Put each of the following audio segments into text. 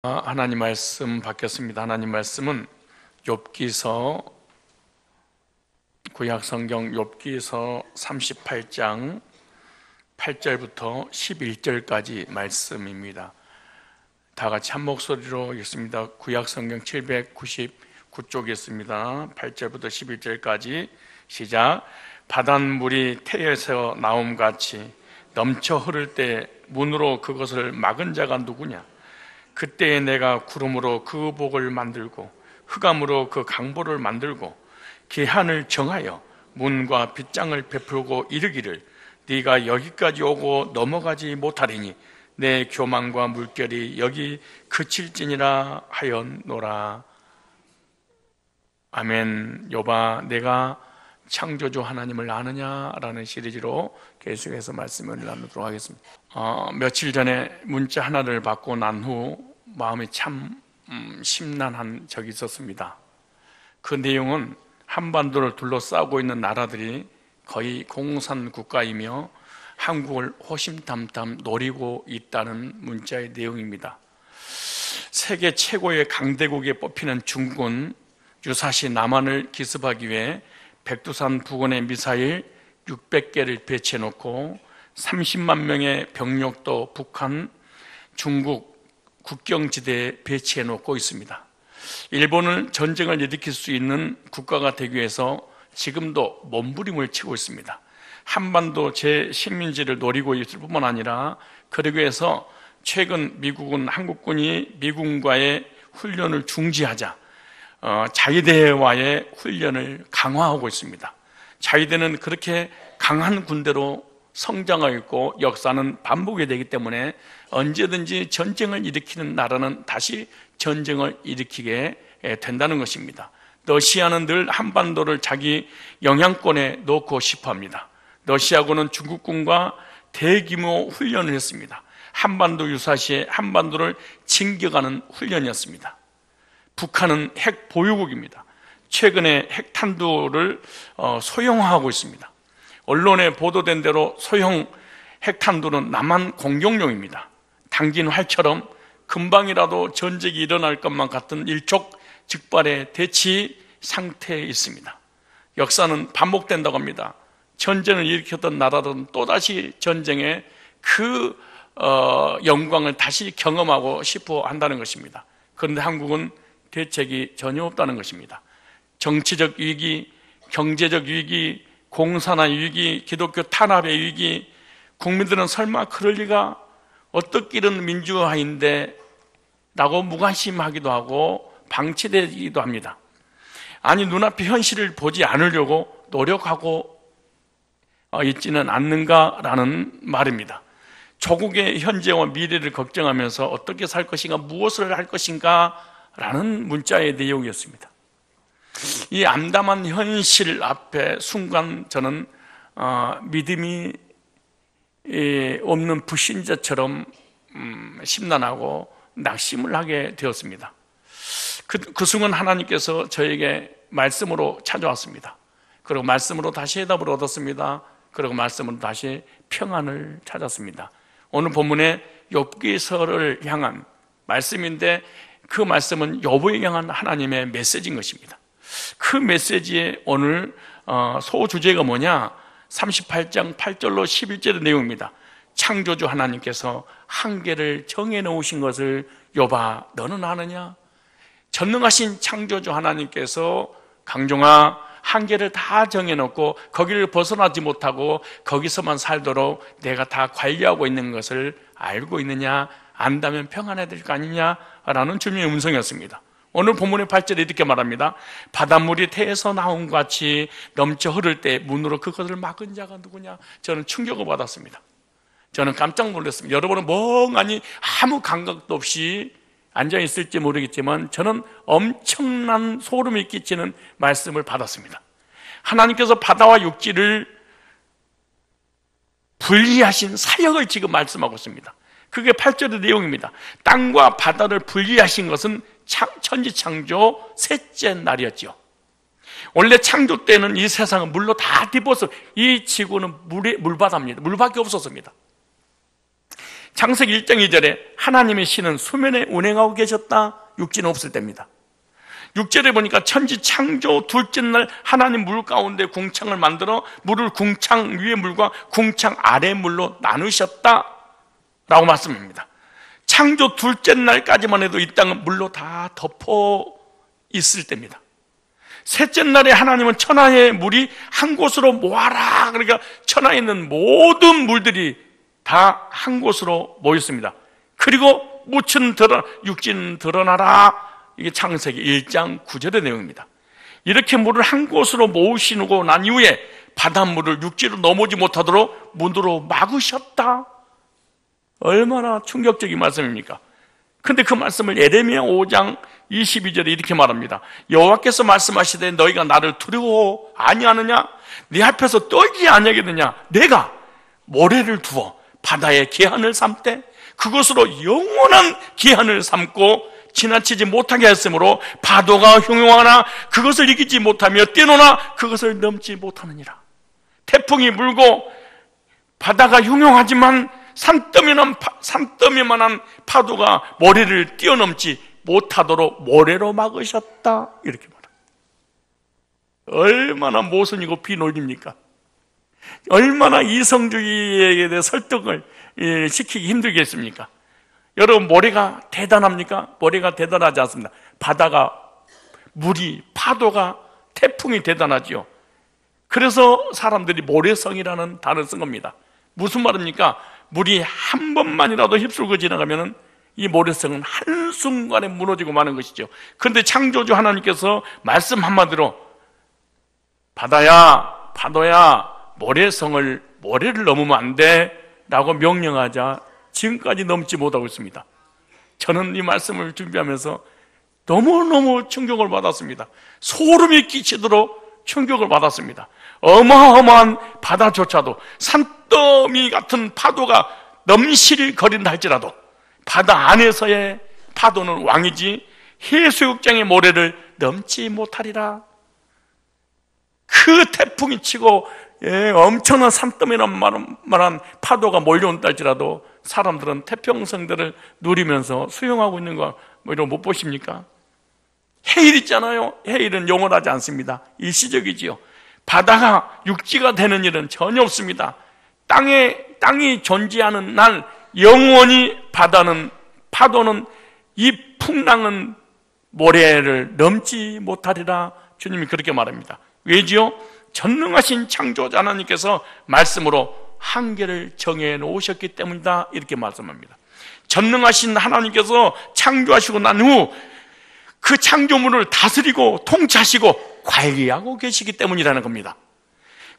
하나님 말씀 받겠습니다. 하나님 말씀은 욥기서, 구약성경 욥기서 38장 8절부터 11절까지 말씀입니다. 다 같이 한 목소리로 읽습니다. 구약성경 799쪽에 있습니다. 8절부터 11절까지 시작. 바닷물이 태에서 나옴같이 넘쳐 흐를 때 문으로 그것을 막은 자가 누구냐? 그때에 내가 구름으로 그 복을 만들고 흑암으로 그 강보를 만들고 기한을 정하여 문과 빗장을 베풀고 이르기를 네가 여기까지 오고 넘어가지 못하리니 내 교만과 물결이 여기 그칠지니라 하였노라. 아멘. 욥아, 내가 창조주 하나님을 아느냐라는 시리즈로 계속해서 말씀을 나누도록 하겠습니다. 며칠 전에 문자 하나를 받고 난 후 마음이 참 심란한 적이 있었습니다. 그 내용은 한반도를 둘러싸고 있는 나라들이 거의 공산 국가이며 한국을 호심탐탐 노리고 있다는 문자의 내용입니다. 세계 최고의 강대국에 뽑히는 중국은 유사시 남한을 기습하기 위해 백두산 부근에 미사일 600개를 배치해놓고 30만 명의 병력도 북한, 중국 국경지대에 배치해놓고 있습니다. 일본은 전쟁을 일으킬 수 있는 국가가 되기 위해서 지금도 몸부림을 치고 있습니다. 한반도 제식민지를 노리고 있을 뿐만 아니라 그러기 위해서 최근 미국은 한국군이 미군과의 훈련을 중지하자 자위대와의 훈련을 강화하고 있습니다. 자위대는 그렇게 강한 군대로 성장하고 있고 역사는 반복이 되기 때문에 언제든지 전쟁을 일으키는 나라는 다시 전쟁을 일으키게 된다는 것입니다. 러시아는 늘 한반도를 자기 영향권에 놓고 싶어 합니다. 러시아군은 중국군과 대규모 훈련을 했습니다. 한반도 유사시에 한반도를 진격하는 훈련이었습니다. 북한은 핵 보유국입니다. 최근에 핵탄두를 소형화하고 있습니다. 언론에 보도된 대로 소형 핵탄두는 남한 공격용입니다. 당긴 활처럼 금방이라도 전쟁이 일어날 것만 같은 일촉즉발의 대치 상태에 있습니다. 역사는 반복된다고 합니다. 전쟁을 일으켰던 나라들은 또다시 전쟁의 그 영광을 다시 경험하고 싶어 한다는 것입니다. 그런데 한국은 대책이 전혀 없다는 것입니다. 정치적 위기, 경제적 위기, 공산화 위기, 기독교 탄압의 위기, 국민들은 설마 그럴 리가, 어떻기는 민주화인데 라고 무관심하기도 하고 방치되기도 합니다. 아니, 눈앞의 현실을 보지 않으려고 노력하고 있지는 않는가라는 말입니다. 조국의 현재와 미래를 걱정하면서 어떻게 살 것인가, 무엇을 할 것인가 라는 문자의 내용이었습니다. 이 암담한 현실 앞에 순간 저는 믿음이 없는 불신자처럼 심란하고 낙심을 하게 되었습니다. 그 순간 하나님께서 저에게 말씀으로 찾아왔습니다. 그리고 말씀으로 다시 해답을 얻었습니다. 그리고 말씀으로 다시 평안을 찾았습니다. 오늘 본문에 욥기서를 향한 말씀인데 그 말씀은 욥을 향한 하나님의 메시지인 것입니다. 그 메시지의 오늘 소주제가 뭐냐? 38장 8절로 11절의 내용입니다. 창조주 하나님께서 한계를 정해놓으신 것을 욥아 너는 아느냐? 전능하신 창조주 하나님께서 강종아 한계를 다 정해놓고 거기를 벗어나지 못하고 거기서만 살도록 내가 다 관리하고 있는 것을 알고 있느냐? 안다면 평안해야 될 거 아니냐라는 주님의 음성이었습니다. 오늘 본문의 8절에 이렇게 말합니다. 바닷물이 태에서 나온 같이 넘쳐 흐를 때 문으로 그것을 막은 자가 누구냐? 저는 충격을 받았습니다. 저는 깜짝 놀랐습니다. 여러분은 멍하니 아무 감각도 없이 앉아있을지 모르겠지만 저는 엄청난 소름이 끼치는 말씀을 받았습니다. 하나님께서 바다와 육지를 분리하신 사역을 지금 말씀하고 있습니다. 그게 8절의 내용입니다. 땅과 바다를 분리하신 것은 천지창조 셋째 날이었죠. 원래 창조 때는 이 세상은 물로 다 뒤집어서 이 지구는 물바다입니다. 물밖에 없었습니다. 창세기 1장 2절에 하나님의 신은 수면에 운행하고 계셨다. 육지는 없을 때입니다. 6절에 보니까 천지 창조 둘째 날 하나님 물 가운데 궁창을 만들어 물을 궁창 위의 물과 궁창 아래 물로 나누셨다 라고 말씀합니다. 창조 둘째 날까지만 해도 이 땅은 물로 다 덮어 있을 때입니다. 셋째 날에 하나님은 천하의 물이 한 곳으로 모아라. 그러니까 천하에 있는 모든 물들이 다 한 곳으로 모였습니다. 그리고 육지는 드러나라. 이게 창세기 1장 9절의 내용입니다. 이렇게 물을 한 곳으로 모으시고 난 이후에 바닷물을 육지로 넘어오지 못하도록 문으로 막으셨다. 얼마나 충격적인 말씀입니까? 근데 그 말씀을 예레미야 5장 22절에 이렇게 말합니다. 여호와께서 말씀하시되 너희가 나를 두려워 아니하느냐? 네 앞에서 떨지 아니하겠느냐? 내가 모래를 두어 바다의 기한을 삼되 그것으로 영원한 기한을 삼고 지나치지 못하게 했으므로 파도가 흉용하나 그것을 이기지 못하며 뛰노나 그것을 넘지 못하느니라. 태풍이 불고 바다가 흉용하지만 산더미만한 파도가 모래를 뛰어넘지 못하도록 모래로 막으셨다. 이렇게 말합니다. 얼마나 모순이고 비논리입니까? 얼마나 이성주의에 대해 설득을 시키기 힘들겠습니까? 여러분, 모래가 대단합니까? 모래가 대단하지 않습니다. 바다가, 물이, 파도가, 태풍이 대단하지요. 그래서 사람들이 모래성이라는 단어를 쓴 겁니다. 무슨 말입니까? 물이 한 번만이라도 휩쓸고 지나가면 이 모래성은 한순간에 무너지고 마는 것이죠. 그런데 창조주 하나님께서 말씀 한마디로 바다야, 파도야, 모래를 넘으면 안 돼 라고 명령하자 지금까지 넘지 못하고 있습니다. 저는 이 말씀을 준비하면서 너무너무 충격을 받았습니다. 소름이 끼치도록 충격을 받았습니다. 어마어마한 바다조차도 산더미 같은 파도가 넘실거린다 할지라도 바다 안에서의 파도는 왕이지 해수욕장의 모래를 넘지 못하리라. 그 태풍이 치고 엄청난 산더미란 파도가 몰려온다 할지라도 사람들은 태평성대를 누리면서 수영하고 있는 거 이런 못 보십니까? 해일 있잖아요. 해일은 영원하지 않습니다. 일시적이지요. 바다가 육지가 되는 일은 전혀 없습니다. 땅이 존재하는 날 영원히 파도는 이 풍랑은 모래를 넘지 못하리라. 주님이 그렇게 말합니다. 왜지요? 전능하신 창조자 하나님께서 말씀으로 한계를 정해 놓으셨기 때문이다. 이렇게 말씀합니다. 전능하신 하나님께서 창조하시고 난 후 그 창조물을 다스리고 통치하시고 관리하고 계시기 때문이라는 겁니다.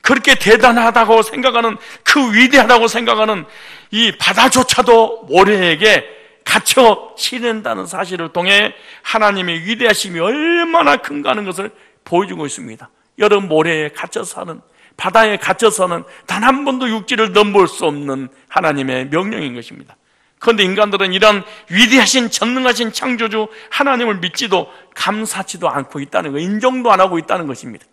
그렇게 대단하다고 생각하는, 그 위대하다고 생각하는 이 바다조차도 모래에게 갇혀 지낸다는 사실을 통해 하나님의 위대하심이 얼마나 큰가 하는 것을 보여주고 있습니다. 여러분, 모래에 갇혀 사는, 바다에 갇혀 사는 단 한 번도 육지를 넘볼 수 없는 하나님의 명령인 것입니다. 그런데 인간들은 이런 위대하신 전능하신 창조주 하나님을 믿지도 감사치도 않고 있다는 거, 인정도 안 하고 있다는 것입니다.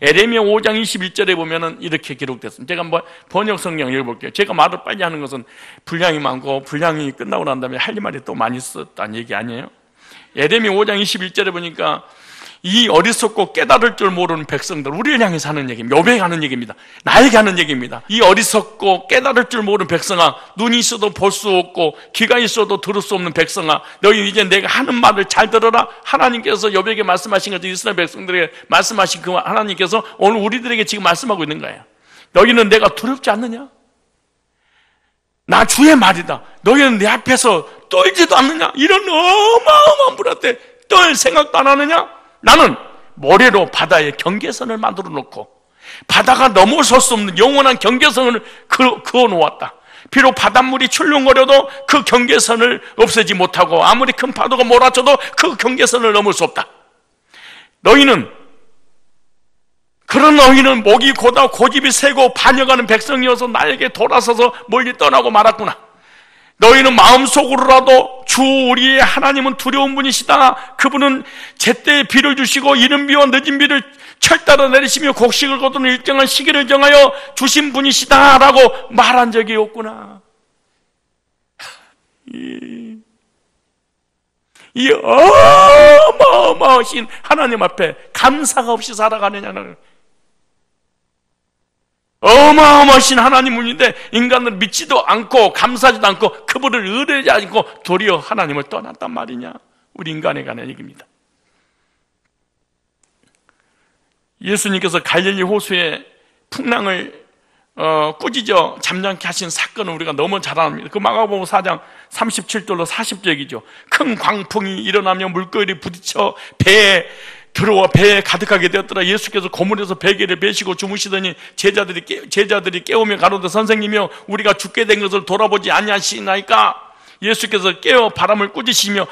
예레미야 5장 21절에 보면은 이렇게 기록됐습니다. 제가 한번 번역 성경 읽어볼게요. 제가 말을 빨리 하는 것은 분량이 많고 분량이 끝나고 난 다음에 할 말이 또 많이 있었다는 얘기 아니에요? 예레미야 5장 21절에 보니까 이 어리석고 깨달을 줄 모르는 백성들, 우리를 향해서 하는 얘기입니다. 묘배에 하는 얘기입니다. 나에게 하는 얘기입니다. 이 어리석고 깨달을 줄 모르는 백성아, 눈이 있어도 볼 수 없고 귀가 있어도 들을 수 없는 백성아, 너희 이제 내가 하는 말을 잘 들어라. 하나님께서 욥에게 말씀하신 것처럼 이스라엘 백성들에게 말씀하신 그 하나님께서 오늘 우리들에게 지금 말씀하고 있는 거예요. 너희는 내가 두렵지 않느냐? 나 주의 말이다. 너희는 내 앞에서 떨지도 않느냐? 이런 어마어마한 분 앞에 떨 생각도 안 하느냐? 나는 모래로 바다에 경계선을 만들어 놓고 바다가 넘어설 수 없는 영원한 경계선을 그어 놓았다. 비록 바닷물이 출렁거려도 그 경계선을 없애지 못하고 아무리 큰 파도가 몰아쳐도 그 경계선을 넘을 수 없다. 너희는 목이 고다 고집이 세고 반역하는 백성이어서 나에게 돌아서서 멀리 떠나고 말았구나. 너희는 마음속으로라도 주 우리의 하나님은 두려운 분이시다. 그분은 제때에 비를 주시고 이른 비와 늦은 비를 철따라 내리시며 곡식을 거두는 일정한 시기를 정하여 주신 분이시다 라고 말한 적이 없구나. 이 어마어마하신 하나님 앞에 감사가 없이 살아가느냐는, 어마어마하신 하나님인데 인간을 믿지도 않고 감사하지도 않고 그분을 의뢰하지 않고 도리어 하나님을 떠났단 말이냐. 우리 인간에 관한 얘기입니다. 예수님께서 갈릴리 호수에 풍랑을 꾸짖어 잠잠케 하신 사건은 우리가 너무 잘 압니다. 그 마가복음 4장 37절로 40절이죠. 큰 광풍이 일어나며 물결이 부딪혀 배에 들어와 배에 가득하게 되었더라. 예수께서 고문에서 베개를 베시고 주무시더니 제자들이 깨우며 가로되 선생님이여 우리가 죽게 된 것을 돌아보지 아니하시나이까. 예수께서 깨어 바람을 꾸짖으시며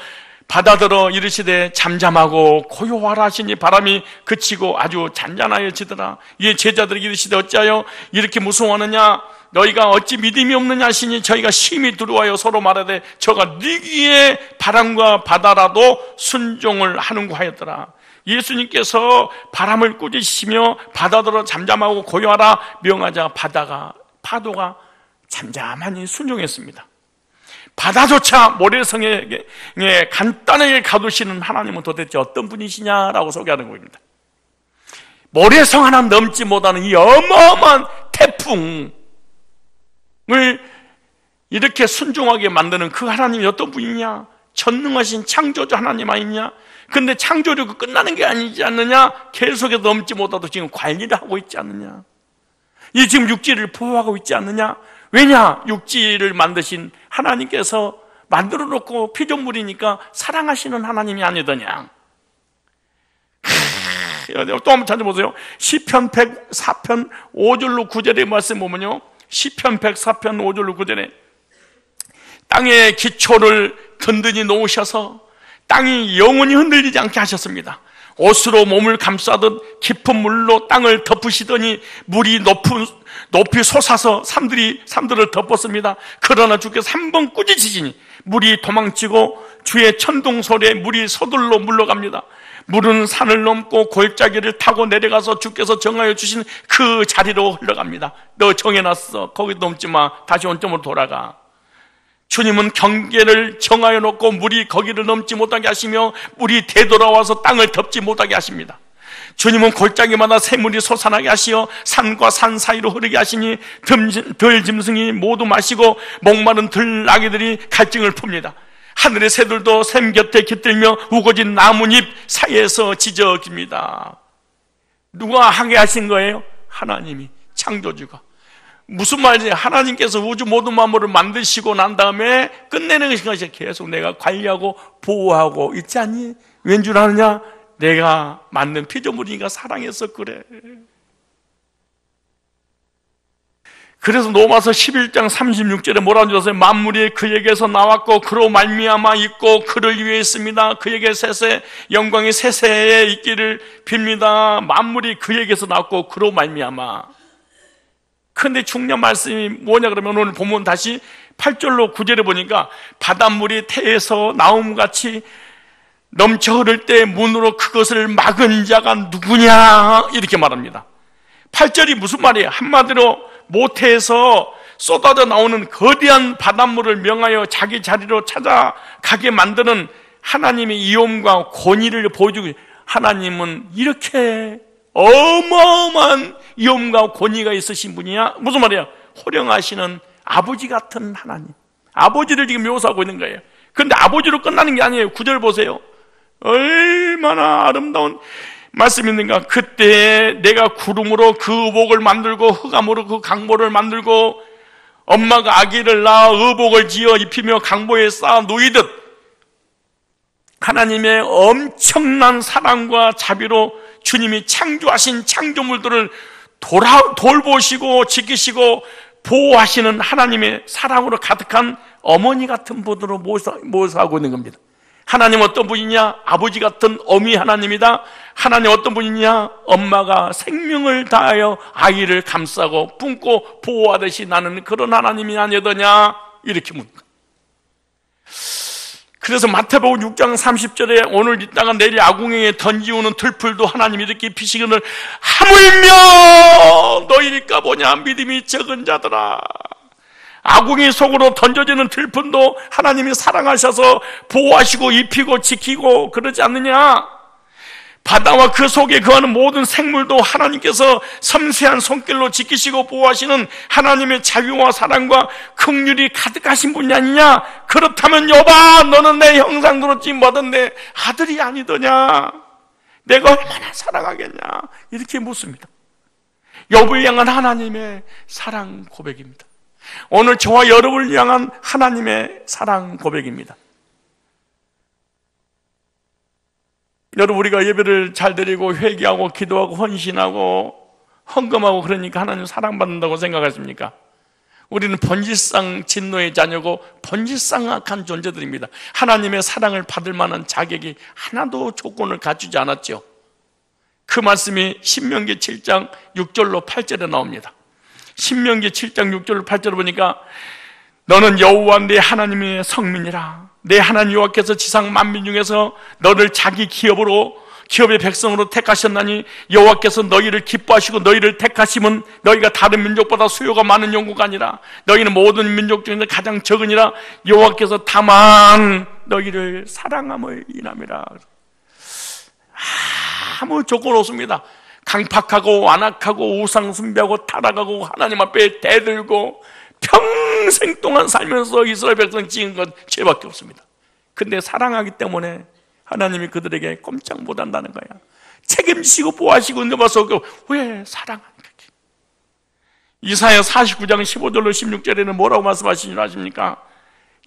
바다더러 이르시되 잠잠하고 고요하라 하시니 바람이 그치고 아주 잔잔하여지더라. 이에 제자들이 이르시되 어찌하여 이렇게 무서워하느냐. 너희가 어찌 믿음이 없느냐 하시니 저희가 심히 두려워하여 서로 말하되 저가 니기에 바람과 바다라도 순종을 하는고 하였더라. 예수님께서 바람을 꾸짖으시며 바다더러 잠잠하고 고요하라 명하자 파도가 잠잠하니 순종했습니다. 바다조차 모래성에 간단하게 가두시는 하나님은 도대체 어떤 분이시냐라고 소개하는 겁니다. 모래성 하나 넘지 못하는 이 어마어마한 태풍을 이렇게 순종하게 만드는 그 하나님이 어떤 분이냐? 전능하신 창조주 하나님 아니냐? 근데 창조주가 끝나는 게 아니지 않느냐? 계속해서 넘지 못하도 지금 관리를 하고 있지 않느냐? 이 지금 육지를 보호하고 있지 않느냐? 왜냐? 육지를 만드신 하나님께서 만들어 놓고 피조물이니까 사랑하시는 하나님이 아니더냐? 또 한번 찾아보세요. 시편 104편 5절로 9절의 말씀 보면요, 시편 104편 5절로 9절에 땅의 기초를 든든히 놓으셔서 땅이 영원히 흔들리지 않게 하셨습니다. 옷으로 몸을 감싸듯 깊은 물로 땅을 덮으시더니 물이 높이 솟아서 산들을 덮었습니다. 그러나 주께서 한 번 꾸짖으시니 물이 도망치고 주의 천둥 소리에 물이 서둘러 물러갑니다. 물은 산을 넘고 골짜기를 타고 내려가서 주께서 정하여 주신 그 자리로 흘러갑니다. 너 정해놨어. 거기 넘지 마. 다시 원점으로 돌아가. 주님은 경계를 정하여 놓고 물이 거기를 넘지 못하게 하시며 물이 되돌아와서 땅을 덮지 못하게 하십니다. 주님은 골짜기마다 샘물이 솟아나게 하시어 산과 산 사이로 흐르게 하시니 들짐승이 모두 마시고 목마른 들나귀들이 갈증을 풉니다. 하늘의 새들도 샘 곁에 깃들며 우거진 나뭇잎 사이에서 지저깁니다. 누가 하게 하신 거예요? 하나님이, 창조주가. 무슨 말이지? 하나님께서 우주 모든 만물을 만드시고 난 다음에 끝내는 것이 계속 내가 관리하고 보호하고 있지 않니? 왠 줄 아느냐? 내가 만든 피조물이니까 사랑해서 그래. 그래서 로마서 11장 36절에 뭐라고 하셨어요? 만물이 그에게서 나왔고 그로 말미암아 있고 그를 위해 있습니다. 그에게 세세 영광이 세세에 있기를 빕니다. 만물이 그에게서 나왔고 그로 말미암아. 그런데 중요한 말씀이 뭐냐 그러면 오늘 본문 다시 8절로 9절에 보니까 바닷물이 태에서 나옴같이 넘쳐 흐를 때 문으로 그것을 막은 자가 누구냐 이렇게 말합니다. 8절이 무슨 말이에요? 한마디로 모태에서 쏟아져 나오는 거대한 바닷물을 명하여 자기 자리로 찾아가게 만드는 하나님의 이옴과 권위를 보여주고, 하나님은 이렇게 어마어마한 이옴과 권위가 있으신 분이야. 무슨 말이야? 호령하시는 아버지 같은 하나님, 아버지를 지금 묘사하고 있는 거예요. 그런데 아버지로 끝나는 게 아니에요. 9절 보세요. 얼마나 아름다운 말씀이 있는가. 그때 내가 구름으로 그 의복을 만들고 흑암으로 그 강보를 만들고 엄마가 아기를 낳아 의복을 지어 입히며 강보에 쌓아 누이듯 하나님의 엄청난 사랑과 자비로 주님이 창조하신 창조물들을 돌보시고 지키시고 보호하시는 하나님의 사랑으로 가득한 어머니 같은 분으로 묘사하고 있는 겁니다. 하나님 어떤 분이냐? 아버지 같은 어미 하나님이다. 하나님 어떤 분이냐? 엄마가 생명을 다하여 아이를 감싸고 품고 보호하듯이 나는 그런 하나님이 아니더냐? 이렇게 묻는다. 그래서 마태복음 6장 30절에 오늘 있다가 내일 아궁이에 던지우는 들풀도 하나님이 이렇게 피시기를 하물며 너희니까 뭐냐? 믿음이 적은 자들아. 아궁이 속으로 던져지는 들판도 하나님이 사랑하셔서 보호하시고 입히고 지키고 그러지 않느냐? 바다와 그 속에 거하는 모든 생물도 하나님께서 섬세한 손길로 지키시고 보호하시는 하나님의 자비와 사랑과 긍휼이 가득하신 분이 아니냐? 그렇다면 여봐, 너는 내 형상대로 뭐든 내 아들이 아니더냐? 내가 얼마나 사랑하겠냐? 이렇게 묻습니다. 욥을 향한 하나님의 사랑 고백입니다. 오늘 저와 여러분을 향한 하나님의 사랑 고백입니다. 여러분, 우리가 예배를 잘 드리고 회개하고 기도하고 헌신하고 헌금하고 그러니까 하나님 사랑받는다고 생각하십니까? 우리는 번지상 진노의 자녀고 번지상악한 존재들입니다. 하나님의 사랑을 받을 만한 자격이 하나도 조건을 갖추지 않았죠. 그 말씀이 신명기 7장 6절로 8절에 나옵니다. 신명기 7장 6절로 8절을 보니까 너는 여호와 내 하나님의 성민이라. 내 하나님 여호와께서 지상 만민 중에서 너를 자기 기업의 백성으로 택하셨나니 여호와께서 너희를 기뻐하시고 너희를 택하심은 너희가 다른 민족보다 수요가 많은 영구가 아니라 너희는 모든 민족 중에서 가장 적으니라. 여호와께서 다만 너희를 사랑함을 인함이라. 아무 조건 없습니다. 강팍하고 완악하고 우상 숭배하고 타락하고 하나님 앞에 대들고 평생 동안 살면서 이스라엘 백성 지은 건 죄밖에 없습니다. 근데 사랑하기 때문에 하나님이 그들에게 꼼짝 못한다는 거야. 책임지시고 보호하시고 넘어서 왜 사랑하는 거지? 이사야 49장 15절로 16절에는 뭐라고 말씀하시는 줄 아십니까?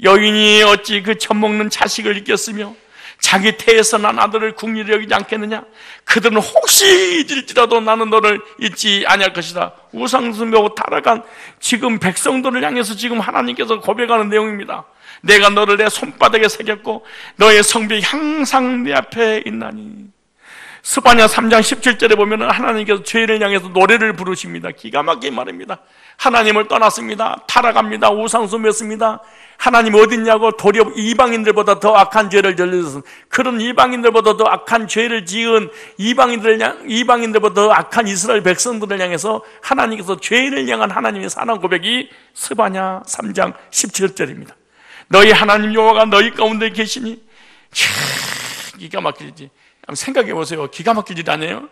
여인이 어찌 그 젖먹는 자식을 잊겠으며 자기 태에서 난 아들을 국리를 여기지 않겠느냐? 그들은 혹시 잊을지라도 나는 너를 잊지 아니할 것이다. 우상숭배하고 타락한 지금 백성들을 향해서 지금 하나님께서 고백하는 내용입니다. 내가 너를 내 손바닥에 새겼고 너의 성벽이 항상 내 앞에 있나니. 스바냐 3장 17절에 보면 하나님께서 죄인을 향해서 노래를 부르십니다. 기가 막힌 말입니다. 하나님을 떠났습니다. 타락합니다. 우상숭배했습니다. 하나님이 어딨냐고 도리어 이방인들보다 더 악한 죄를 저질렀습니다. 그런 이방인들보다 더 악한 죄를 지은 이방인들보다 더 악한 이스라엘 백성들을 향해서 하나님께서 죄인을 향한 하나님의 사랑 고백이 스바냐 3장 17절입니다. 너희 하나님 여호와가 너희 가운데 계시니. 기가 막히지. 생각해 보세요. 기가 막힐 일 아니에요?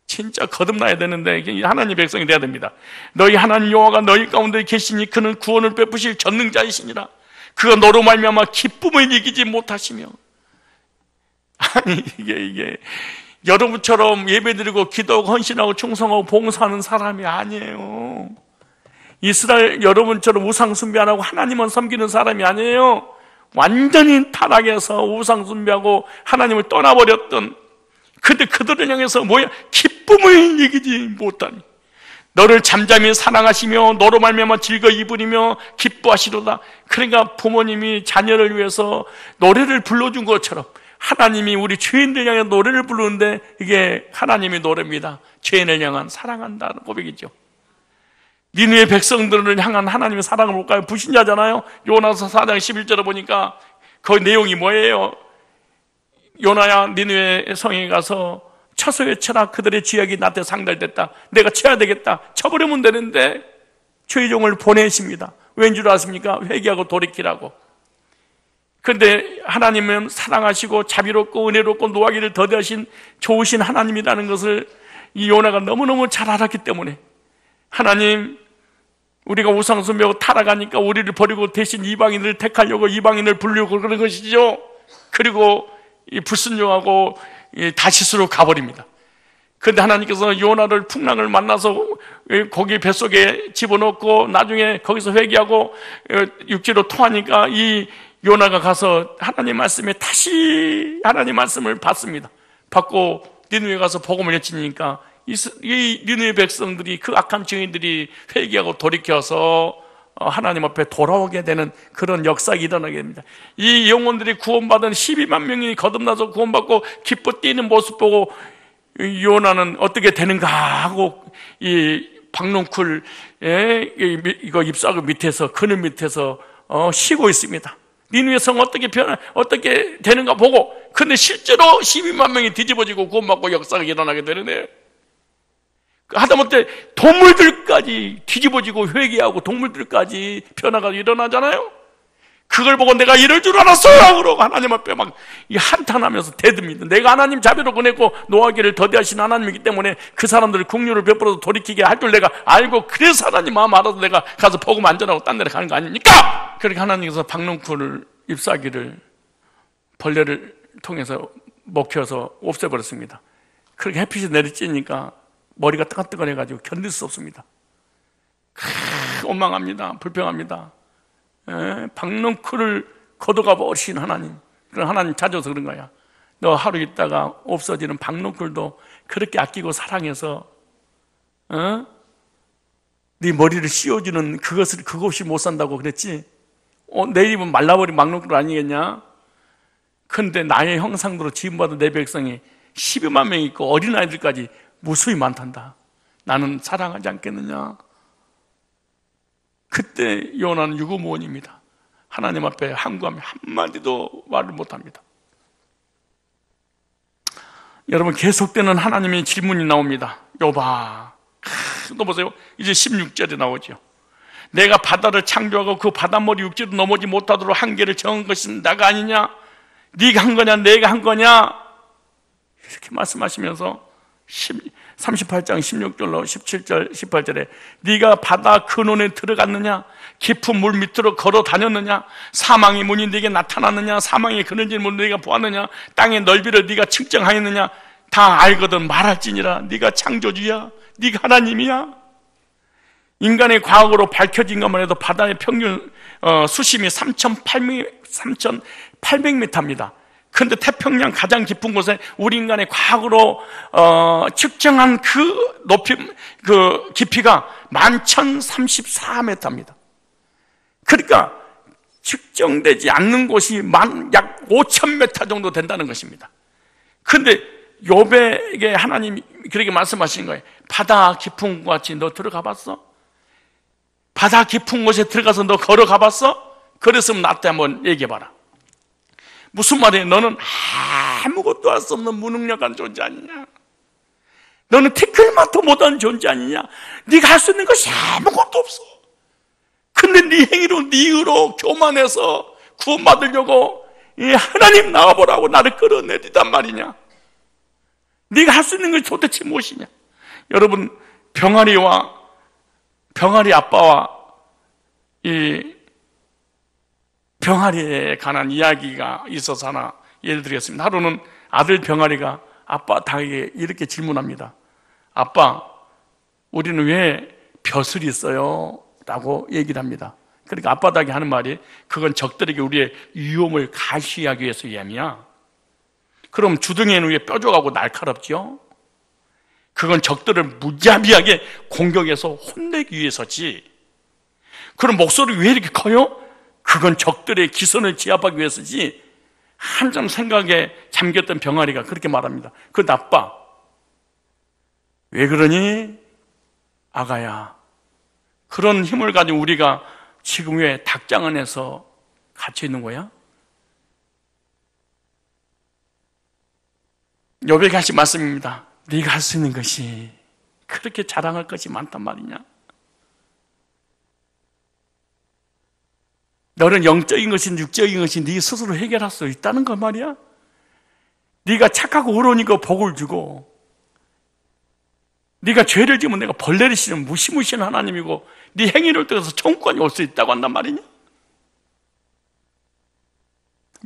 진짜 거듭나야 되는데 하나님 백성이 돼야 됩니다. 너희 하나님 여호와가 너희 가운데 계시니 그는 구원을 베푸실 전능자이시니라. 그가 너로 말미암아 기쁨을 이기지 못하시며. 아니 이게 여러분처럼 예배드리고 기도하고 헌신하고 충성하고 봉사하는 사람이 아니에요. 이스라엘 여러분처럼 우상 숭배 안 하고 하나님만 섬기는 사람이 아니에요. 완전히 타락해서 우상 숭배하고 하나님을 떠나버렸던, 근데 그들을 향해서 기쁨을 이기지 못하니 너를 잠잠히 사랑하시며 너로 말미암아 즐거이 부리며 기뻐하시도다. 그러니까 부모님이 자녀를 위해서 노래를 불러준 것처럼 하나님이 우리 죄인들 향해 노래를 부르는데 이게 하나님의 노래입니다. 죄인을 향한 사랑한다는 고백이죠. 니느웨 백성들을 향한 하나님의 사랑을 볼까요? 불신자잖아요. 요나서 4장 11절에 보니까 그 내용이 뭐예요? 요나야, 니느웨 성에 가서 쳐서 쳐라. 그들의 죄악이 나한테 상달됐다. 내가 쳐야 되겠다. 쳐버리면 되는데 죄종을 보내십니다. 왠 줄 아십니까? 회개하고 돌이키라고. 그런데 하나님은 사랑하시고 자비롭고 은혜롭고 노하기를 더디하신 좋으신 하나님이라는 것을 이 요나가 너무너무 잘 알았기 때문에 하나님, 우리가 우상숭배하고 타락하니까 우리를 버리고 대신 이방인을 택하려고 이방인을 부르려고 그런 것이죠. 그리고 불순종하고 다시스로 가버립니다. 그런데 하나님께서 요나를 풍랑을 만나서 거기 뱃속에 집어넣고 나중에 거기서 회개하고 육지로 토하니까 이 요나가 가서 하나님 말씀에 다시 하나님 말씀을 받습니다. 받고 니느웨 가서 복음을 외치니까 이 니느웨 백성들이, 그 악한 증인들이 회개하고 돌이켜서 하나님 앞에 돌아오게 되는 그런 역사가 일어나게 됩니다. 이 영혼들이 구원받은 12만 명이 거듭나서 구원받고 기뻐 뛰는 모습 보고 요나는 어떻게 되는가 하고 이 박농쿨 이거 잎사귀 밑에서, 그늘 밑에서 쉬고 있습니다. 니느웨 성 어떻게 되는가 보고, 근데 실제로 12만 명이 뒤집어지고 구원받고 역사가 일어나게 되는데, 하다못해 동물들까지 뒤집어지고 회개하고 동물들까지 변화가 일어나잖아요. 그걸 보고 내가 이럴 줄 알았어요! 그러고 하나님 앞에 막 한탄하면서 대듭니다. 내가 하나님 자비로 보냈고 노하기를 더디하신 하나님이기 때문에 그 사람들 긍휼을 베풀어서 돌이키게 할 줄 내가 알고, 그래서 하나님 마음 알아서 내가 가서 복음 안전하고 딴 데로 가는 거 아닙니까? 그렇게 하나님께서 박농쿨을, 잎사귀를 벌레를 통해서 먹혀서 없애버렸습니다. 그렇게 햇빛이 내리쬐니까 머리가 뜨끈뜨끈해가지고 견딜 수 없습니다. 원망합니다. 불평합니다. 박농쿨을 걷어가 버리신 하나님, 그런 하나님 찾아서 그런 거야. 너 하루 있다가 없어지는 박농쿨도 그렇게 아끼고 사랑해서 네 머리를 씌워주는 그거 없이 못 산다고 그랬지. 내 입은 말라버린 박농쿨 아니겠냐? 근데 나의 형상대로 지음받은 내 백성이 12만 명 있고 어린아이들까지 무수히 많단다. 나는 사랑하지 않겠느냐? 그때 요나는 유구무원입니다. 하나님 앞에 항구하며 한마디도 말을 못합니다. 여러분, 계속되는 하나님의 질문이 나옵니다. 여봐, 또 보세요. 이제 16절에 나오죠. 내가 바다를 창조하고 그 바닷머리 육지로 넘어지 못하도록 한계를 정한 것은 나가 아니냐? 네가 한 거냐 내가 한 거냐? 이렇게 말씀하시면서 38장 16절로 17절 18절에 네가 바다 근원에 들어갔느냐? 깊은 물 밑으로 걸어 다녔느냐? 사망의 문이 네게 나타났느냐? 사망의 그늘진 문을 네가 보았느냐? 땅의 넓이를 네가 측정하였느냐? 다 알거든 말할지니라. 네가 창조주야, 네가 하나님이야. 인간의 과학으로 밝혀진 것만 해도 바다의 평균 수심이 3,800m입니다. 그런데 태평양 가장 깊은 곳에 우리 인간의 과학으로 측정한 그 높이, 그 깊이가 11,034m입니다. 그러니까 측정되지 않는 곳이 약 5,000m 정도 된다는 것입니다. 그런데 욥에게 하나님이 그렇게 말씀하신 거예요. 바다 깊은 곳 같이 너 들어가 봤어? 바다 깊은 곳에 들어가서 너 걸어가 봤어? 그랬으면 나한테 한번 얘기해봐라. 무슨 말이에요? 너는 아무것도 할 수 없는 무능력한 존재 아니냐? 너는 티끌만도 못한 존재 아니냐? 네가 할 수 있는 것이 아무것도 없어. 근데 네 행위로, 네 의로 교만해서 구원받으려고 하나님 나와보라고 나를 끌어내리단 말이냐? 네가 할 수 있는 것이 도대체 무엇이냐? 여러분, 병아리 아빠와 이 병아리에 관한 이야기가 있어서 하나 예를 드리겠습니다. 하루는 아들 병아리가 아빠 닭에게 이렇게 질문합니다. 아빠, 우리는 왜 벼슬이 있어요? 라고 얘기를 합니다. 그러니까 아빠 닭이 하는 말이, 그건 적들에게 우리의 위험을 가시하기 위해서 이야기야. 그럼 주둥이에는 왜 뾰족하고 날카롭죠? 그건 적들을 무자비하게 공격해서 혼내기 위해서지. 그럼 목소리 왜 이렇게 커요? 그건 적들의 기선을 제압하기 위해서지. 한참 생각에 잠겼던 병아리가 그렇게 말합니다. 그런데 아빠, 왜 그러니? 아가야, 그런 힘을 가진 우리가 지금 왜 닭장 안에서 갇혀 있는 거야? 욥에게 하신 말씀입니다. 네가 할 수 있는 것이 그렇게 자랑할 것이 많단 말이냐? 너는 영적인 것인 육적인 것인 네 스스로 해결할 수 있다는 거 말이야? 네가 착하고 의로우니까 복을 주고, 네가 죄를 지으면 내가 벌레를 씌는 무시무시한 하나님이고, 네 행위를 통해서 천국까지 올 수 있다고 한단 말이냐?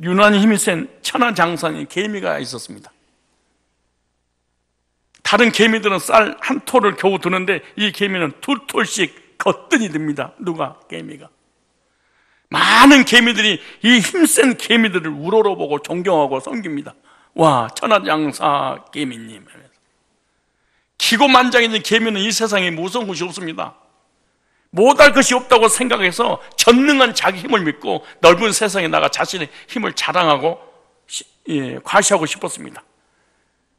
유난히 힘이 센 천하장사인 개미가 있었습니다. 다른 개미들은 쌀 한 톨을 겨우 드는데 이 개미는 2톨씩 거뜬히 듭니다. 누가? 개미가. 많은 개미들이 이 힘센 개미들을 우러러보고 존경하고 섬깁니다. 와, 천하장사 개미님. 기고만장해진 개미는 이 세상에 무서운 것이 없습니다. 못할 것이 없다고 생각해서 전능한 자기 힘을 믿고 넓은 세상에 나가 자신의 힘을 자랑하고 과시하고 싶었습니다.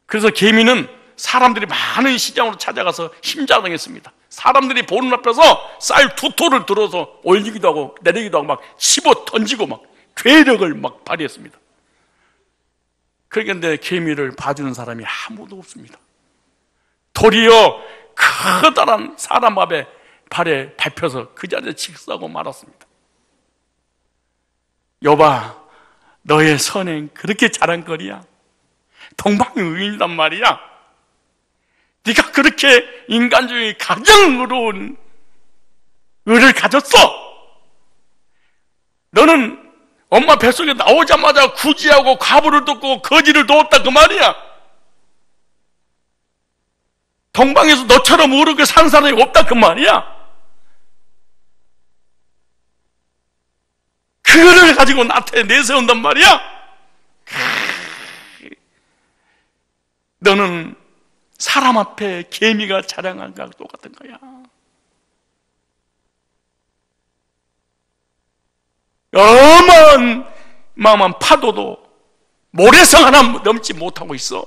그래서 개미는 사람들이 많은 시장으로 찾아가서 힘자랑했습니다. 사람들이 보는 앞에서 쌀 2톨을 들어서 올리기도 하고 내리기도 하고 막 집어 던지고 막 괴력을 막 발휘했습니다. 그런데 개미를 봐주는 사람이 아무도 없습니다. 도리어 커다란 사람 발에 밟혀서 그 자리에 직사하고 말았습니다. 욥아, 너의 선행 그렇게 자랑거리야? 동방의 의인이란 말이야. 네가 그렇게 인간 중에 가장 의로운 의를 가졌어. 너는 엄마 뱃속에 나오자마자 구지하고 과부를 뒀고 거지를 두었다 그 말이야. 동방에서 너처럼 의롭게 산 사람이 없다 그 말이야. 그거를 가지고 나한테 내세운단 말이야. 너는 사람 앞에 개미가 자랑한 거랑 똑같은 거야. 어마어마한 파도도 모래성 하나 넘지 못하고 있어.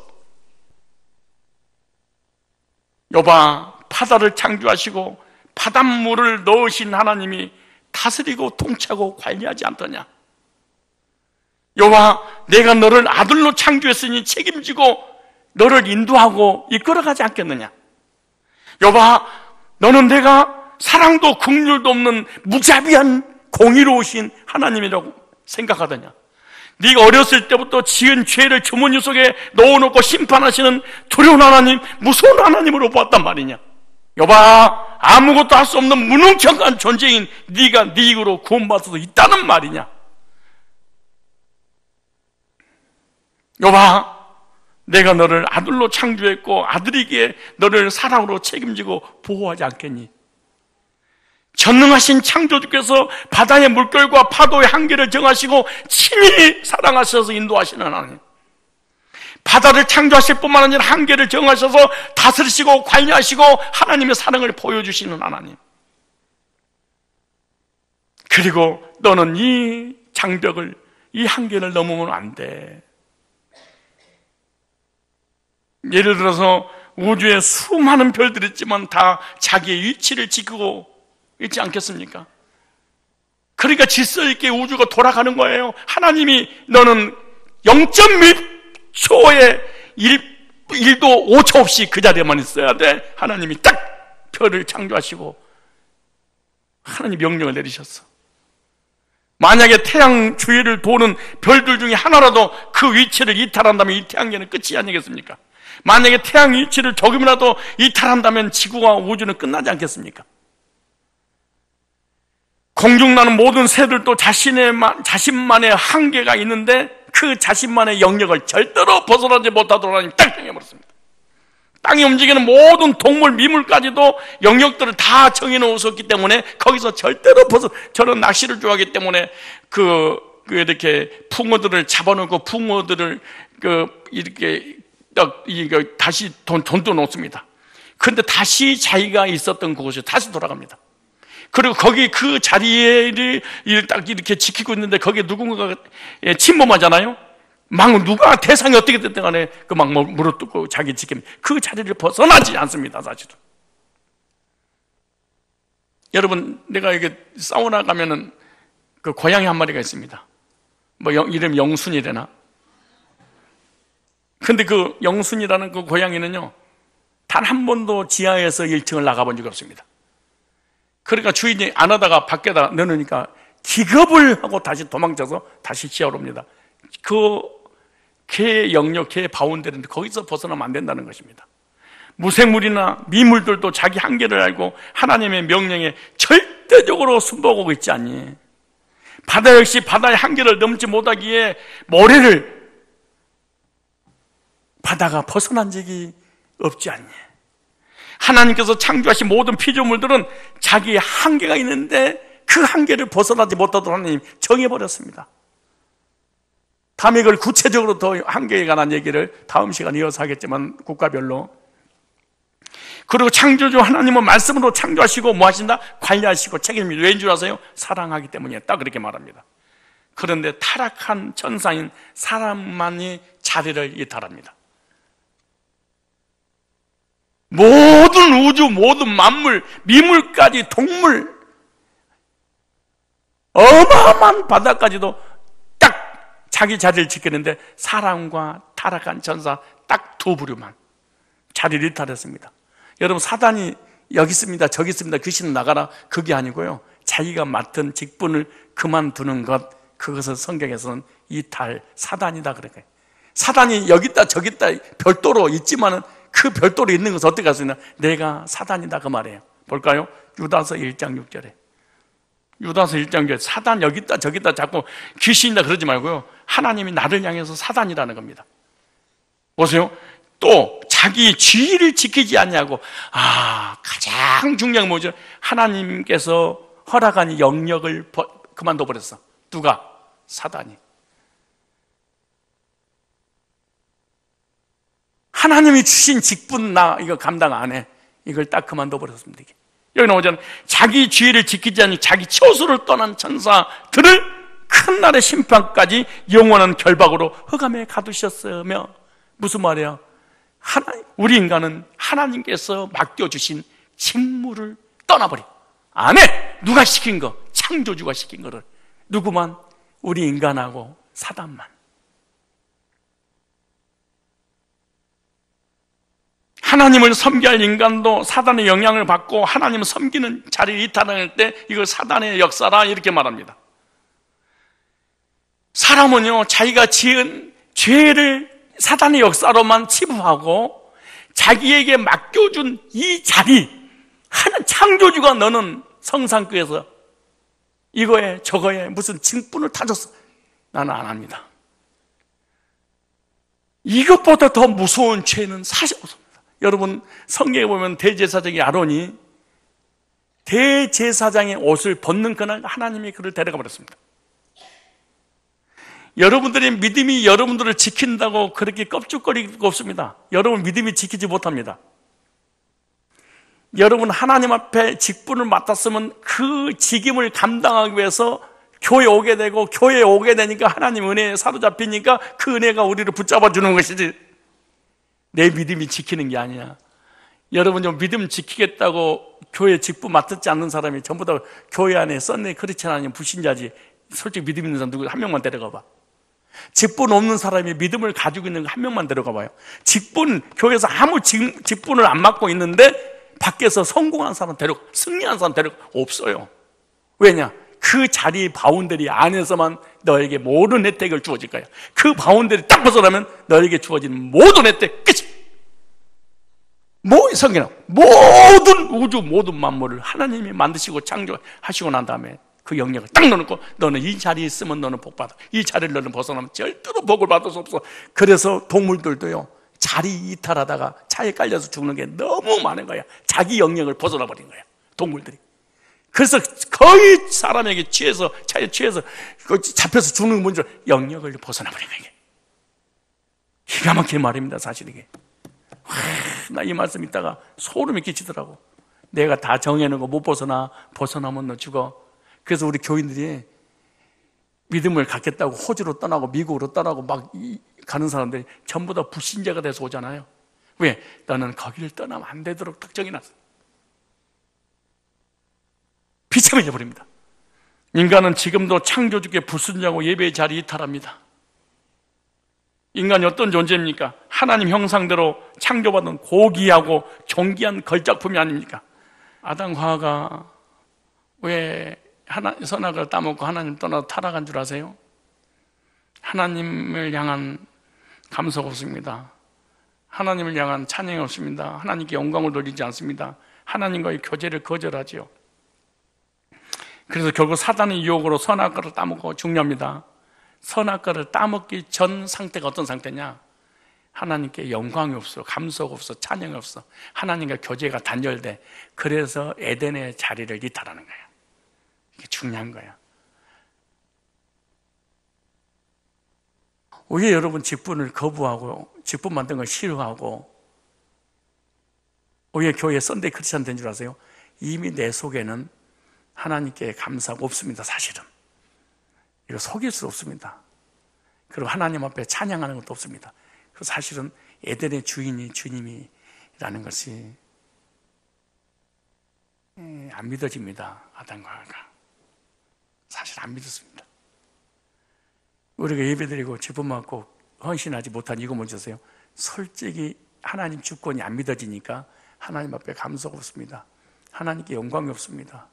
욥아, 바다를 창조하시고 바닷물을 넣으신 하나님이 다스리고 통치하고 관리하지 않더냐? 욥아, 내가 너를 아들로 창조했으니 책임지고 너를 인도하고 이끌어가지 않겠느냐? 욥아, 너는 내가 사랑도 긍휼도 없는 무자비한 공의로우신 하나님이라고 생각하더냐? 네가 어렸을 때부터 지은 죄를 주머니 속에 넣어놓고 심판하시는 두려운 하나님, 무서운 하나님으로 보았단 말이냐? 욥아, 아무것도 할 수 없는 무능력한 존재인 네가 네 입으로 구원받아서 있다는 말이냐? 욥아, 내가 너를 아들로 창조했고 아들이기에 너를 사랑으로 책임지고 보호하지 않겠니? 전능하신 창조주께서 바다의 물결과 파도의 한계를 정하시고 친히 사랑하셔서 인도하시는 하나님, 바다를 창조하실 뿐만 아니라 한계를 정하셔서 다스리시고 관리하시고 하나님의 사랑을 보여주시는 하나님, 그리고 너는 이 장벽을, 이 한계를 넘으면 안 돼. 예를 들어서 우주에 수많은 별들이 있지만 다 자기의 위치를 지키고 있지 않겠습니까? 그러니까 질서 있게 우주가 돌아가는 거예요. 하나님이 너는 0.1초에 1도 5초 없이 그 자리에만 있어야 돼. 하나님이 딱 별을 창조하시고 하나님 명령을 내리셨어. 만약에 태양 주위를 도는 별들 중에 하나라도 그 위치를 이탈한다면 이 태양계는 끝이 아니겠습니까? 만약에 태양 위치를 조금이라도 이탈한다면 지구와 우주는 끝나지 않겠습니까? 공중나는 모든 새들도 자신만의 한계가 있는데 그 자신만의 영역을 절대로 벗어나지 못하도록 하나님 딱 정해버렸습니다. 땅이 움직이는 모든 동물, 미물까지도 영역들을 다 정해놓으셨기 때문에 거기서 절대로 저는 낚시를 좋아하기 때문에 이렇게 붕어들을 잡아놓고 붕어들을 이렇게 다시 돈도 놓습니다. 그런데 다시 자기가 있었던 그곳에 다시 돌아갑니다. 그리고 거기 그 자리를 딱 이렇게 지키고 있는데 거기에 누군가가 침범하잖아요. 막 누가 대상이 어떻게 됐든 간에 그 막 물어뜯고 자기 지키면 그 자리를 벗어나지 않습니다, 사실은. 여러분, 내가 이게 사우나 가면은 그 고양이 한 마리가 있습니다. 이름 영순이래나? 근데 그 영순이라는 그 고양이는요, 단 한 번도 지하에서 1층을 나가본 적이 없습니다. 그러니까 주인이 안 하다가 밖에다 내놓으니까 기겁을 하고 다시 도망쳐서 다시 지하로 옵니다. 그 개의 영역, 개의 바운더리인데 거기서 벗어나면 안 된다는 것입니다. 무생물이나 미물들도 자기 한계를 알고 하나님의 명령에 절대적으로 순복하고 있지 않니? 바다 역시 바다의 한계를 넘지 못하기에 모래를 바다가 벗어난 적이 없지 않니? 하나님께서 창조하신 모든 피조물들은 자기의 한계가 있는데 그 한계를 벗어나지 못하도록 하나님 정해버렸습니다. 다음에 그걸 구체적으로 더 한계에 관한 얘기를 다음 시간에 이어서 하겠지만 국가별로. 그리고 창조주 하나님은 말씀으로 창조하시고 뭐 하신다? 관리하시고 책임입니다. 왜인 줄 아세요? 사랑하기 때문이에요. 딱 그렇게 말합니다. 그런데 타락한 천사인 사람만이 자리를 이탈합니다. 모든 우주, 모든 만물, 미물까지 동물, 어마어마한 바다까지도 딱 자기 자리를 지키는데 사람과 타락한 천사 딱 두 부류만 자리를 이탈했습니다. 여러분, 사단이 여기 있습니다, 저기 있습니다, 귀신은 나가라, 그게 아니고요, 자기가 맡은 직분을 그만두는 것, 그것을 성경에서는 이탈, 사단이다 그래요. 사단이 여기 있다 저기 있다 별도로 있지만은 그 별도로 있는 것을 어떻게 할 수 있냐? 내가 사단이다 그 말이에요. 볼까요? 유다서 1장 6절에. 유다서 1장 6절에 사단 여기 있다 저기 있다 자꾸 귀신이다 그러지 말고요, 하나님이 나를 향해서 사단이라는 겁니다. 보세요. 또 자기 지위를 지키지 않냐고. 가장 중요한 뭐죠? 하나님께서 허락한 영역을 그만둬 버렸어. 누가? 사단이. 하나님이 주신 직분 나 이거 감당 안 해. 이걸 딱 그만둬 버렸습니다. 여기 나오잖아요. 자기 지위를 지키지 않는 자기 처소를 떠난 천사들을 큰 날의 심판까지 영원한 결박으로 흑암에 가두셨으며, 무슨 말이야? 우리 인간은 하나님께서 맡겨주신 직무를 떠나버려. 안 해! 누가 시킨 거? 창조주가 시킨 거를. 누구만? 우리 인간하고 사단만. 하나님을 섬겨야 할 인간도 사단의 영향을 받고 하나님을 섬기는 자리를 이탈할 때 이걸 사단의 역사라 이렇게 말합니다. 사람은요, 자기가 지은 죄를 사단의 역사로만 치부하고 자기에게 맡겨준 이 자리, 하나님 창조주가 너는 성상교에서 이거에 저거에 무슨 직분을 타줬어. 나는 안 합니다. 이것보다 더 무서운 죄는 사실 없습니다. 여러분, 성경에 보면 대제사장이 아론이 대제사장의 옷을 벗는 그날 하나님이 그를 데려가 버렸습니다. 여러분들의 믿음이 여러분들을 지킨다고 그렇게 껍죽거리고 없습니다. 여러분 믿음이 지키지 못합니다. 여러분 하나님 앞에 직분을 맡았으면 그 직임을 감당하기 위해서 교회에 오게 되고, 교회에 오게 되니까 하나님 은혜에 사로잡히니까 그 은혜가 우리를 붙잡아 주는 것이지, 내 믿음이 지키는 게 아니야. 여러분 좀 믿음 지키겠다고 교회 직분 맡지 않는 사람이 전부 다 교회 안에 썬네 크리스찬 아니면 불신자지. 솔직히 믿음 있는 사람 누구 한 명만 데려가 봐. 직분 없는 사람이 믿음을 가지고 있는 거 한 명만 데려가 봐요. 직분, 교회에서 아무 직분을 안 맡고 있는데 밖에서 성공한 사람 데려가, 승리한 사람 데려가 없어요. 왜냐? 그 자리 바운더리 안에서만 너에게 모든 혜택을 주어질 거야. 그 바운더리 딱 벗어나면 너에게 주어지는 모든 혜택 끝이. 성경은 모든 우주 모든 만물을 하나님이 만드시고 창조하시고 난 다음에 그 영역을 딱 넣어놓고, 너는 이 자리에 있으면 너는 복받아, 이 자리를 너는 벗어나면 절대로 복을 받을 수 없어. 그래서 동물들도요, 자리 이탈하다가 차에 깔려서 죽는 게 너무 많은 거야. 자기 영역을 벗어나 버린 거야, 동물들이. 그래서 거의 사람에게 취해서, 차에 취해서 잡혀서 죽는 문제, 영역을 벗어나 버린 거야. 기가 막힌 말입니다, 사실 이게. 나 이 말씀 있다가 소름이 끼치더라고. 내가 다 정해놓은 거 못 벗어나면 너 죽어. 그래서 우리 교인들이 믿음을 갖겠다고 호주로 떠나고 미국으로 떠나고 막 가는 사람들이 전부 다 불신자가 돼서 오잖아요. 왜? 나는 거기를 떠나면 안 되도록 특정이 났어. 비참해져 버립니다. 인간은 지금도 창조주께 불순종하고 예배의 자리 이탈합니다. 인간이 어떤 존재입니까? 하나님 형상대로 창조받은 고귀하고 존귀한 걸작품이 아닙니까? 아담과 하와가 왜 선악을 따먹고 하나님 떠나서 타락한 줄 아세요? 하나님을 향한 감사가 없습니다. 하나님을 향한 찬양이 없습니다. 하나님께 영광을 돌리지 않습니다. 하나님과의 교제를 거절하지요. 그래서 결국 사단의 유혹으로 선악과를 따먹고 죽렵니다. 선악과를 따먹기 전 상태가 어떤 상태냐? 하나님께 영광이 없어, 감사가 없어, 찬양이 없어. 하나님과 교제가 단절돼. 그래서 에덴의 자리를 이탈하는 거야. 이게 중요한 거야. 왜 여러분 직분을 거부하고 직분 만든 걸 싫어하고 왜 교회에 썬데이 크리스찬 된 줄 아세요? 이미 내 속에는 하나님께 감사가 없습니다. 사실은 이거 속일 수 없습니다. 그리고 하나님 앞에 찬양하는 것도 없습니다. 그 사실은 에덴의 주인이 주님이라는 것이 안 믿어집니다. 아담과 하와가 사실 안 믿었습니다. 우리가 예배드리고 직분 맡고 헌신하지 못한 이거 뭔지 아세요? 솔직히 하나님 주권이 안 믿어지니까 하나님 앞에 감사가 없습니다. 하나님께 영광이 없습니다.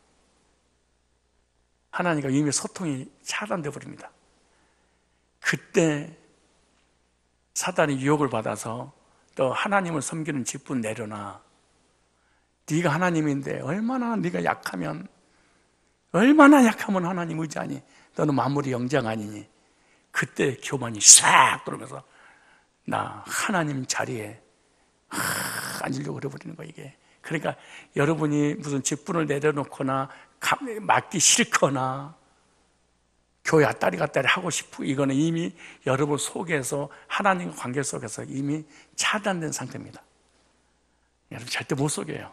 하나님과 이미 소통이 차단되어 버립니다. 그때 사단이 유혹을 받아서 또 하나님을 섬기는 직분 내려놔. 네가 하나님인데 얼마나 약하면 하나님 의지하니? 너는 만물의 영장 아니니? 그때 교만이 싹 들어오면서 나 하나님 자리에 앉으려고 그래버리는 거야, 이게. 그러니까 여러분이 무슨 직분을 내려놓거나 맡기 싫거나 교회 앞다리 갔다리 하고 싶고, 이거는 이미 여러분 속에서, 하나님과 관계 속에서 이미 차단된 상태입니다. 여러분 절대 못 속여요.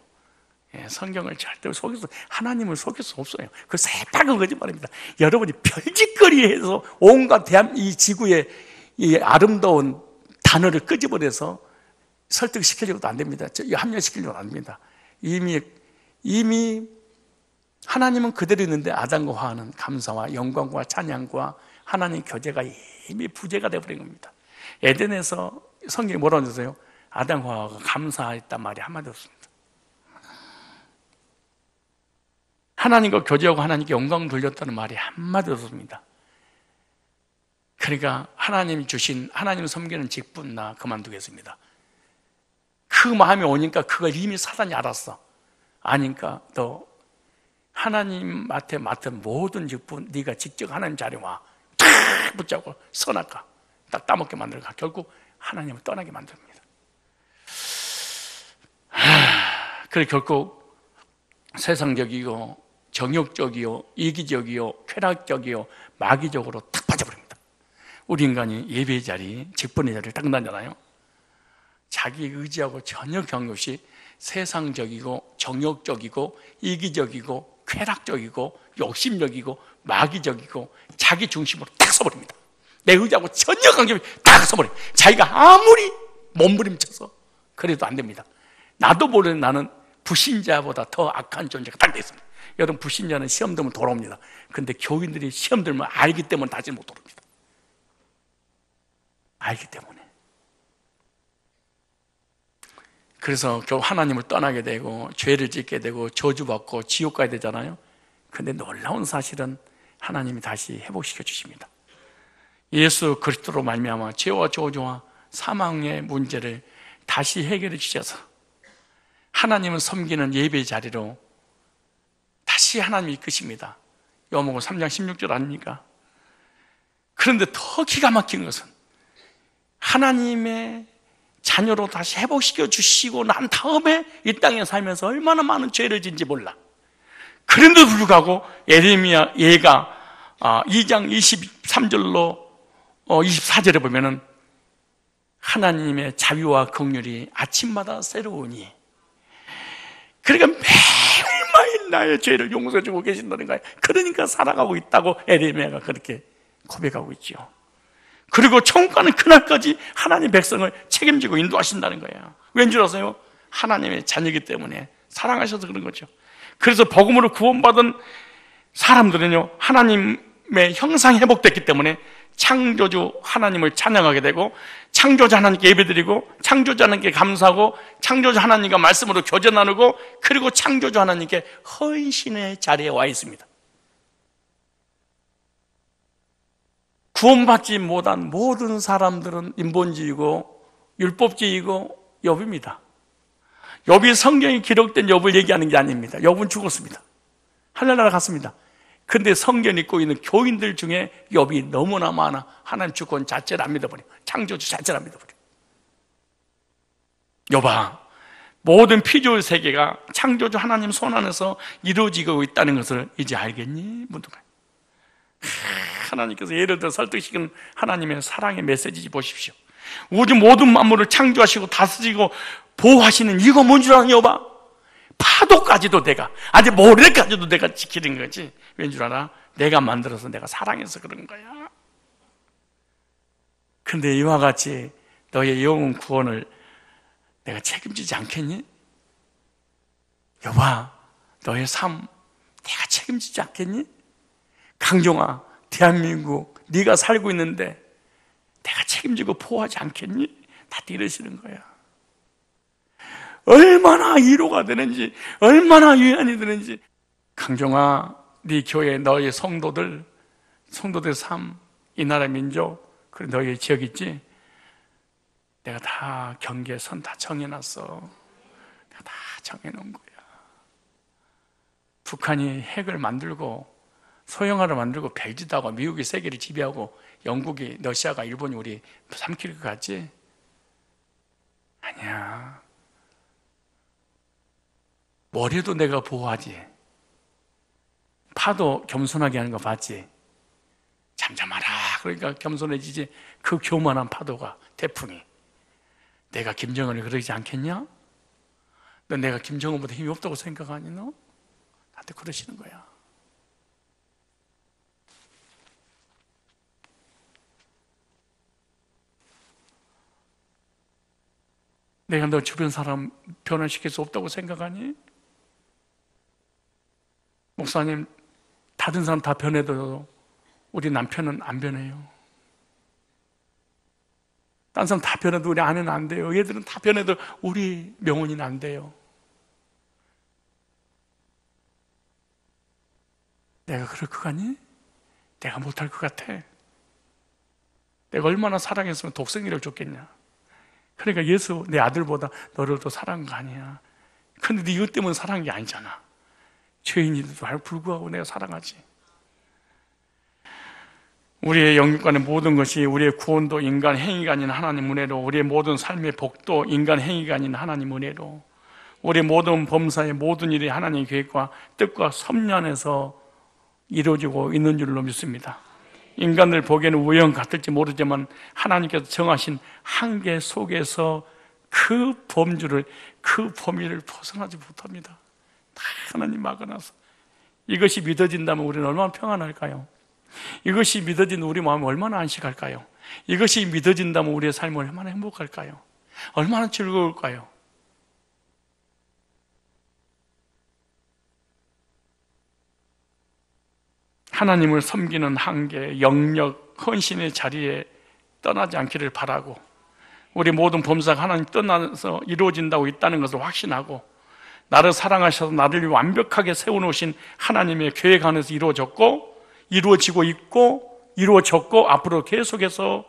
성경을 절대 속여서, 하나님을 속일 수 없어요. 그 새빨간 거짓말입니다. 여러분이 별짓거리해서 온갖 이 지구의 이 아름다운 단어를 끄집어내서 설득시키려고도 안 됩니다. 합리화시키려고도 안 됩니다. 이미 하나님은 그대로 있는데 아담과 하와는 감사와 영광과 찬양과 하나님 교제가 이미 부재가 되어버린 겁니다. 에덴에서 성경이 뭐라고 하세요? 아담과 하와가 감사했단 말이 한마디 없습니다. 하나님과 교제하고 하나님께 영광 돌렸다는 말이 한마디 없습니다. 그러니까 하나님이 주신, 하나님을 섬기는 직분 나 그만두겠습니다. 그 마음이 오니까 그걸 이미 사단이 알았어. 아니까 또 하나님한테 맡은 모든 직분, 네가 직접 하나님 자리에 와, 탁 붙잡고 선악과 딱 따먹게 만들까. 결국 하나님을 떠나게 만듭니다. 그래 결국 세상적이고 정욕적이요 이기적이요 쾌락적이요 마귀적으로 탁 빠져버립니다. 우리 인간이 예배의 자리, 직분의 자리를 딱 나잖아요. 자기 의지하고 전혀 경없이 세상적이고 정욕적이고 이기적이고 쾌락적이고 욕심적이고 마귀적이고 자기 중심으로 딱 서버립니다. 내 의지하고 전혀 관계없이 딱 서버려요. 자기가 아무리 몸부림쳐서 그래도 안 됩니다. 나도 모르는 나는 불신자보다 더 악한 존재가 딱 됐습니다. 여러분, 불신자는 시험 들면 돌아옵니다. 근데 교인들이 시험 들면 알기 때문에 다시 못 돌아옵니다. 알기 때문에. 그래서 결국 하나님을 떠나게 되고 죄를 짓게 되고 저주받고 지옥 가야 되잖아요. 근데 놀라운 사실은 하나님이 다시 회복시켜 주십니다. 예수 그리스도로 말미암아 죄와 저주와 사망의 문제를 다시 해결해 주셔서 하나님을 섬기는 예배의 자리로 다시 하나님이 이끄십니다. 요한복음 3장 16절 아닙니까? 그런데 더 기가 막힌 것은 하나님의 자녀로 다시 회복시켜 주시고 난 다음에 이 땅에 살면서 얼마나 많은 죄를 진지 몰라. 그런데도 불구하고 예레미야 얘가 2장 23절로 24절에 보면은 하나님의 자비와 긍휼이 아침마다 새로우니, 그러니까 매일매일 나의 죄를 용서해 주고 계신다는 거예요. 그러니까 살아가고 있다고 예레미야가 그렇게 고백하고 있죠. 그리고 천국 가는 그날까지 하나님 백성을 책임지고 인도하신다는 거예요. 왠 줄 아세요? 하나님의 자녀이기 때문에 사랑하셔서 그런 거죠. 그래서 복음으로 구원받은 사람들은요, 하나님의 형상이 회복됐기 때문에 창조주 하나님을 찬양하게 되고, 창조자 하나님께 예배드리고, 창조자 하나님께 감사하고, 창조자 하나님과 말씀으로 교제 나누고, 그리고 창조주 하나님께 헌신의 자리에 와 있습니다. 구원받지 못한 모든 사람들은 인본주의고 율법주의고 욥입니다. 욥이 성경에 기록된 욥을 얘기하는 게 아닙니다. 욥은 죽었습니다. 하늘나라 갔습니다. 근데 성경 읽고 있는 교인들 중에 욥이 너무나 많아. 하나님 주권 자체를 안 믿어버려. 창조주 자체를 안 믿어버려. 욥아, 모든 피조의 세계가 창조주 하나님 손 안에서 이루어지고 있다는 것을 이제 알겠니? 묻는거예요. 하나님께서 예를 들어 설득시키는 하나님의 사랑의 메시지 보십시오. 우주 모든 만물을 창조하시고 다스리고 보호하시는 이거 뭔 줄 아냐, 욥아? 파도까지도 내가, 아직 모래까지도 내가 지키는 거지. 왠 줄 알아? 내가 만들어서 내가 사랑해서 그런 거야. 근데 이와 같이 너의 영혼 구원을 내가 책임지지 않겠니? 욥아, 너의 삶 내가 책임지지 않겠니? 강종아, 대한민국 네가 살고 있는데 내가 책임지고 보호하지 않겠니? 다 이러시는 거야. 얼마나 위로가 되는지, 얼마나 위안이 되는지. 강종아, 네 교회 너희 성도들 삶, 이 나라 민족, 그리고 너희 지역 있지? 내가 다 경계선 다 정해놨어. 내가 다 정해놓은 거야. 북한이 핵을 만들고 소형화를 만들고 벨기도 하고 미국이 세계를 지배하고 영국이, 러시아가, 일본이 우리 삼킬 것 같지? 아니야. 머리도 내가 보호하지. 파도 겸손하게 하는 거 봤지? 잠잠하라. 그러니까 겸손해지지. 그 교만한 파도가, 태풍이. 내가 김정은을 그러지 않겠냐? 너 내가 김정은보다 힘이 없다고 생각하니 너? 나한테 그러시는 거야. 내가 너 주변 사람 변화시킬 수 없다고 생각하니? 목사님, 다른 사람 다 변해도 우리 남편은 안 변해요. 딴 사람 다 변해도 우리 아내는 안 돼요. 얘들은 다 변해도 우리 명훈이는 안 돼요. 내가 그럴 것 같니? 내가 못할 것 같아. 내가 얼마나 사랑했으면 독생이를 줬겠냐. 그러니까 예수 내 아들보다 너를 더 사랑한 거 아니야. 근데 네 이것 때문에 사랑한 게 아니잖아. 죄인이도 불구하고 내가 사랑하지. 우리의 영육간의 모든 것이, 우리의 구원도 인간 행위가 아닌 하나님 은혜로, 우리의 모든 삶의 복도 인간 행위가 아닌 하나님 은혜로, 우리의 모든 범사의 모든 일이 하나님의 계획과 뜻과 섭리 안에서 이루어지고 있는 줄로 믿습니다. 인간들 보기에는 우연 같을지 모르지만 하나님께서 정하신 한계 속에서 그 범주를, 그 범위를 벗어나지 못합니다. 다 하나님 막아놔서. 이것이 믿어진다면 우리는 얼마나 평안할까요? 이것이 믿어진 우리 마음이 얼마나 안식할까요? 이것이 믿어진다면 우리의 삶이 얼마나 행복할까요? 얼마나 즐거울까요? 하나님을 섬기는 한계, 영역, 헌신의 자리에 떠나지 않기를 바라고, 우리 모든 범사가 하나님 떠나서 이루어진다고 있다는 것을 확신하고, 나를 사랑하셔서 나를 완벽하게 세워놓으신 하나님의 계획 안에서 이루어졌고, 이루어지고 있고, 이루어졌고, 앞으로 계속해서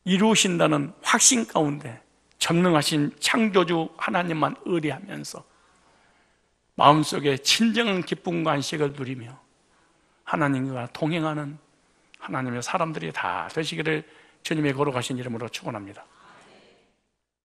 이루신다는 확신 가운데 전능하신 창조주 하나님만 의뢰하면서 마음속에 진정한 기쁨과 안식을 누리며 하나님과 동행하는 하나님의 사람들이 다 되시기를 주님의 거룩하신 이름으로 축원합니다.